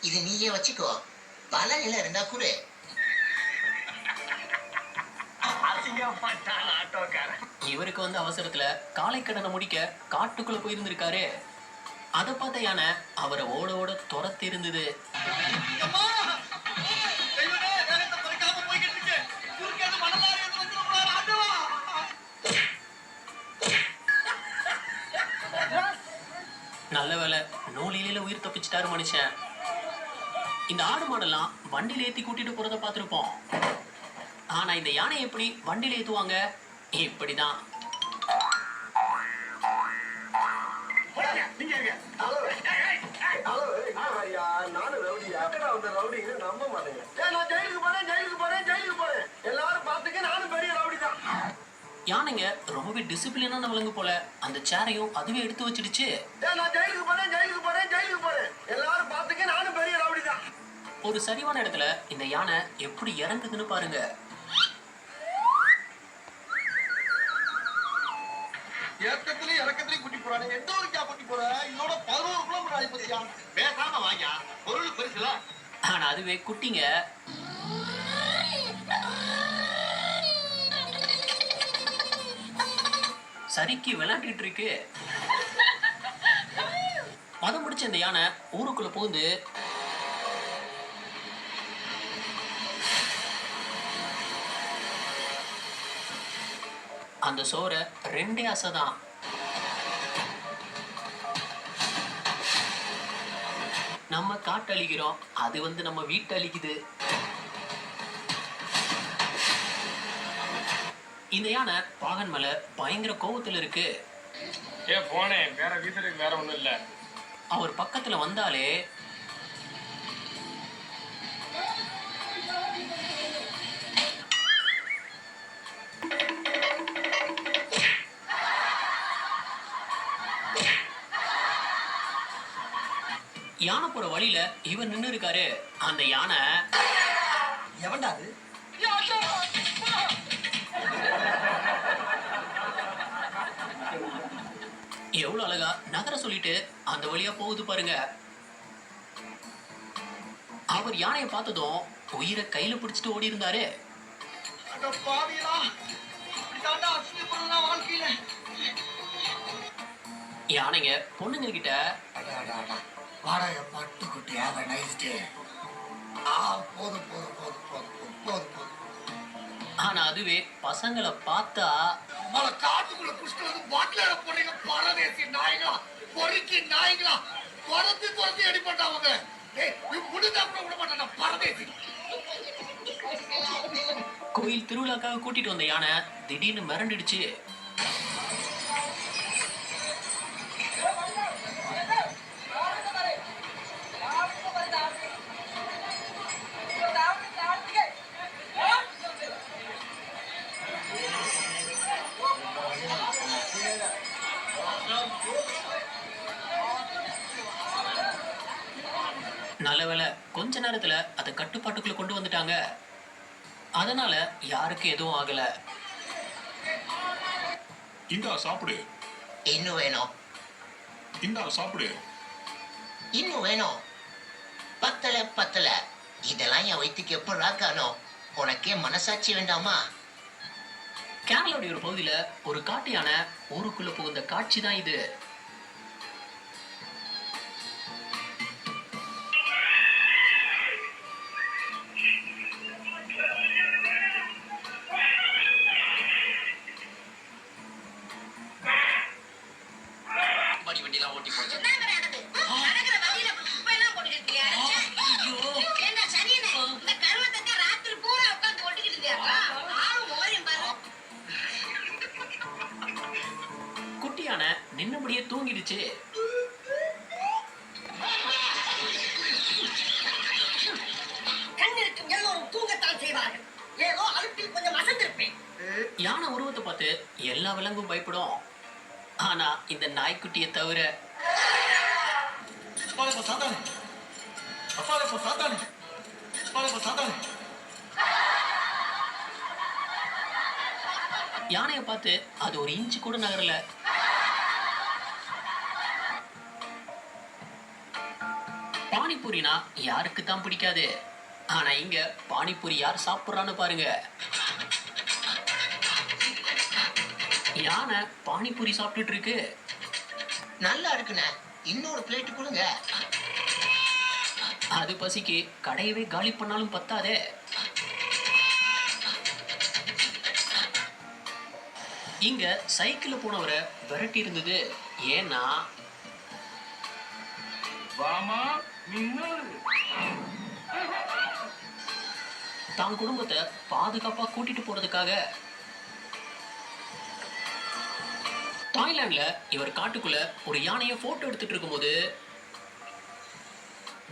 இது நீயே வச்சுக்கோ. பல நிலை இருந்தா குடு. இவருக்கு வந்து அவசரத்துல காலை கடனை முடிக்க காட்டுக்குள்ள போயிருந்திருக்காரு. அதை பார்த்த யானை அவரை ஓட ஓட துரத்தி இருந்தது. நல்ல வேலை நூலில உயிர் தப்பிச்சிட்டாரு மனுஷன். இந்த ஆடு மாடெல்லாம் வண்டியில ஏத்தி கூட்டிட்டு போறத பார்த்திருப்போம். ஆனா இந்த யானை எப்படி வண்டியில ஏத்துவாங்க? இப்படிதான். யானைங்க ரொம்பவே டிசிப்ளினான விலங்கு போல. அந்த சேரையும் அதுவே எடுத்து வச்சிடுச்சு. ஒரு சரிவான இடத்துல இந்த யானை எப்படி இறங்குதுன்னு பாருங்க. இறக்கத்திலையும் குட்டி போறானே. எந்த ஒரு குட்டி போற இதோட 11 கிலோமீட்டர் ஆயிப்போச்சியா. பேசாம வாங்கியா பொருள் பெருசுல. ஆனா அதுவே குட்டிங்க. சரிக்கு விளையாண்டுட்டு இருக்கு. மதம் முடிச்ச இந்த யானை ஊருக்குள்ள புகுந்து அந்த சோற ரெண்டே அசைதான். நம்ம காட்டு அழிக்கிறோம், அது வந்து நம்ம வீட்டு அழிக்குது. இந்த யானை பாகன் மேல பயங்கர கோபத்துல இருக்கு. போனேன் வேற வீட்டுக்கு வேற ஒண்ணும் இல்ல. அவர் பக்கத்துல வந்தாலே யானை போற வழியில இவர் நின்னு இருக்காரு. அந்த யானை எவன்டாது? எவ்வளவு அழகா நகர சொல்லிட்டு அந்த வழியா போகுது பாருங்க. அவர் யானையை பார்த்ததும் உயிரை கையில பிடிச்சிட்டு ஓடி இருந்தாரு. யானைங்க பொண்ணுங்க கிட்ட ஆனா அதுவே பசங்களை பார்த்தா காட்டுக்குள்ள குஷ்டு வந்து பாட்டில போறீங்க. பரதேசி நாய்களா, பொறுக்கி நாய்களா, துரத்தி துரத்தி அடிப்பட்டாங்க. முடிஞ்சா கூட விட மாட்டேன் பரதேசி. கோயில் திருவிழாக்காக கூட்டிட்டு வந்த யானை திடீர்னு மிரண்டுடுச்சு. நல்லவேளை கொஞ்ச நேரத்துல அதை கட்டுப்பாட்டுக்குள்ள கொண்டு வந்துட்டாங்க. அதனால யாருக்கும் எதுவும் ஆகல. இந்தா சாப்பிடு. இன்னும் வேணும். இந்தா சாப்பிடு. இன்னும் வேணும். பத்தல பத்தல. இதெல்லாம் என் வயிற்றுக்கு எப்படா காணும்? உனக்கே மனசாட்சி வேண்டாமா? கேரளாவுடைய ஒரு பகுதியில ஒரு காட்டு யானை ஊருக்குள்ள புகுந்த காட்சி தான் இது. வண்டிலாம் ஓட்டி போச்சு. குட்டியான நின்னபடியே தூங்கிடுச்சு. யானை உருவத்தை பார்த்து எல்லா விலங்கும் பயப்படும். ஆனா இந்த நாய்க்குட்டியை தவிர யானையை பார்த்து அது ஒரு இன்ச்சு கூட நகரல. பானி பானிபூரினா யாருக்கு தான் பிடிக்காது? ஆனா இங்க பானிபூரி யார் சாப்பிடுறான்னு பாருங்க. யானை பானிபூரி சாப்பிட்டுட்டு இருக்கு. நல்லா இருக்குண்ணே, இன்னொரு பிளேட் கொடுங்க. அது பசிக்கு கடையவே காலி பண்ணாலும் பத்தாதே. இங்க சைக்கிள்ல போனவரை விரட்டி இருந்தது. ஏன்னா வாமா மின்னல். தான் குடும்பத்தை பாதுகாப்பா கூட்டிட்டு போறதுக்காக. தாய்லாந்துல இவர் காட்டுக்குள்ள ஒரு யானையை போட்டோ எடுத்துட்டு இருக்கும்போது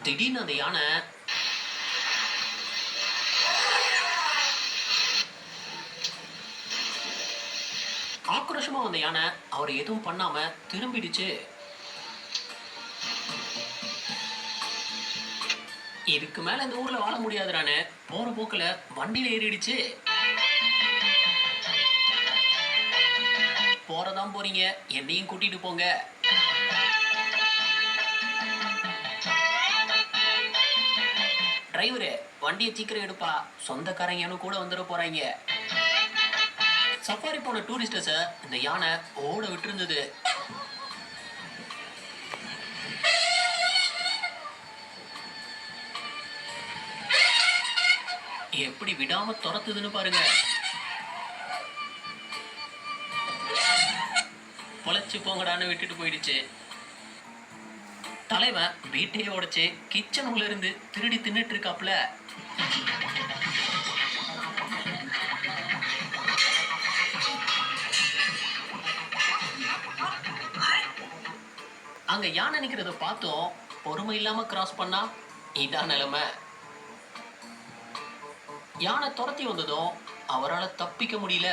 திடீர்னு அந்த யானை ஆக்ரோஷமா வந்த யானை அவர் எதுவும் பண்ணாம திரும்பிடுச்சு. இதுக்கு மேல இந்த ஊர்ல வாழ முடியாதுறானு போற போக்குல வண்டியில ஏறிடுச்சு. போறதான் போறீங்க, என்னையும் கூட்டிட்டு போங்க. டிரைவரு வண்டியை சீக்கிரம் எடுப்பா, சொந்தக்காரங்க கூட வந்துட போறாங்க. சஃபாரி போன டூரிஸ்டர்ஸ இந்த யானை ஓட விட்டுருந்தது. எப்படி விடாம துரத்துதுன்னு பாருங்க. பொழைச்சு போங்கடான்னு விட்டுட்டு போயிடுச்சு. தலைவன் வீட்டையே உடைச்சு கிச்சன் உள்ள இருந்து திருடி தின்னுட்டு இருக்காப்ல. அங்க யானை நிக்கிறத பார்த்தோம். பொறுமை இல்லாம கிராஸ் பண்ணா இதான் நிலைமை. யானை துரத்தி வந்ததும் அவரால் தப்பிக்க முடியல.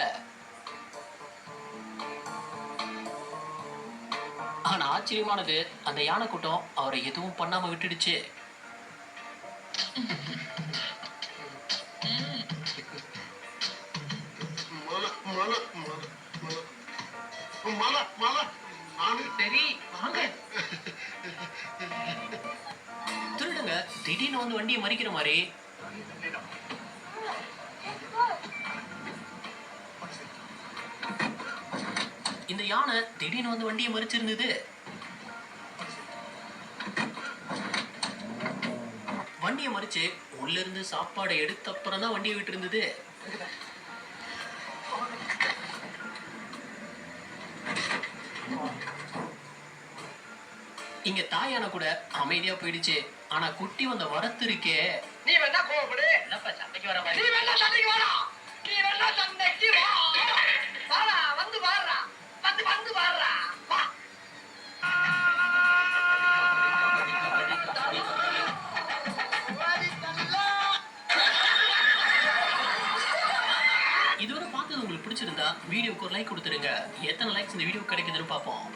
ஆனா ஆச்சரியமானது, அந்த யானை கூட்டம் அவரை எதுவும் பண்ணாம விட்டுடுச்சு. திருடுங்க திடீர்னு வந்து வண்டியை மறிக்கிற மாதிரி. இந்த யானை திடீர்னு வந்து வண்டியை மறிச்சிருந்தது. வண்டியை மறிச்சு உள்ள இருந்து சாப்பாடை எடுத்த அப்புறம் தான் வண்டியை விட்டு இருந்தது. இங்க தாயான கூட அமைதியா போயிடுச்சு. ஆனா குட்டி வந்த வரத்து இருக்கே. நீ வேணா கோவப்படு. சண்டைக்கு வர மாதிரி. நீ வேணா சண்டைக்கு வாடா. நீ வேணா சண்டைக்கு வா. வாடா, வந்து வாடா. வந்து வாடா. வா. இதுவரை பார்த்தது உங்களுக்கு பிடிச்சிருந்தா வீடியோக்கு ஒரு லைக் கொடுத்துருங்க. எத்தனை லைக்ஸ் இந்த வீடியோ கிடைக்குதுன்னு பார்ப்போம்.